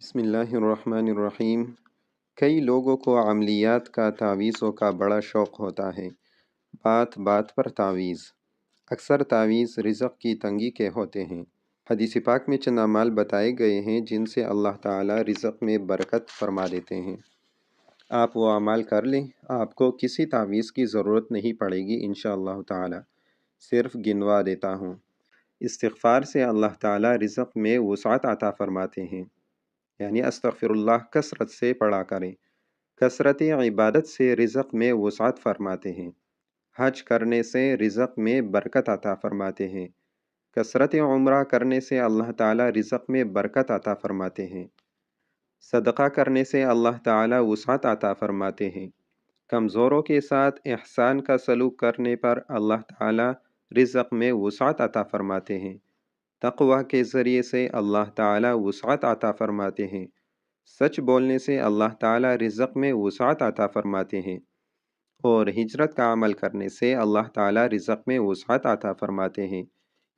بسم اللہ الرحمن الرحیم۔ کئی لوگوں کو عملیات کا تعویذوں کا بڑا شوق ہوتا ہے۔ بات بات پر تعویذ۔ اکثر تعویذ رزق کی تنگی کے ہوتے ہیں۔ حدیث پاک میں چند اعمال بتائے گئے ہیں جن سے اللہ تعالی رزق میں برکت فرما دیتے ہیں۔ آپ وہ اعمال کر لیں، آپ کو کسی تعویذ کی ضرورت نہیں پڑے گی انشاءاللہ تعالی۔ صرف گنوا دیتا ہوں۔ استغفار سے اللہ تعالی رزق میں وسعت عطا فرماتے ہیں، یعنی استغفر اللہ کثرت سے پڑھا کریں۔ کثرت عبادت سے رزق میں وسعت فرماتے ہیں۔ حج کرنے سے رزق میں برکت عطا فرماتے ہیں۔ کثرت عمرہ کرنے سے اللہ تعالی رزق میں برکت عطا فرماتے ہیں۔ صدقہ کرنے سے اللہ تعالی وسعت عطا فرماتے ہیں۔ کمزوروں کے ساتھ احسان کا سلوک کرنے پر اللہ تعالی رزق میں وسعت عطا فرماتے ہیں۔ تقوی کے ذریعے سے اللہ تعالی وسعت عطا فرماتے ہیں۔ سچ بولنے سے اللہ تعالی رزق میں وسعت عطا فرماتے ہیں، اور ہجرت کا عمل کرنے سے اللہ تعالی رزق میں وسعت عطا فرماتے ہیں۔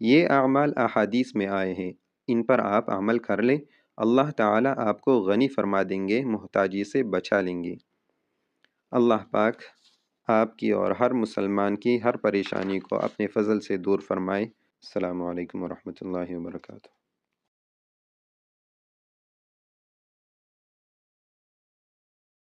یہ اعمال احادیث میں آئے ہیں، ان پر آپ عمل کر لیں، اللہ تعالی آپ کو غنی فرما دیں گے، محتاجی سے بچا لیں گے۔ اللہ پاک آپ کی اور ہر مسلمان کی ہر پریشانی کو اپنے فضل سے دور فرمائے۔ السلام علیکم ورحمۃ اللہ وبرکاتہ۔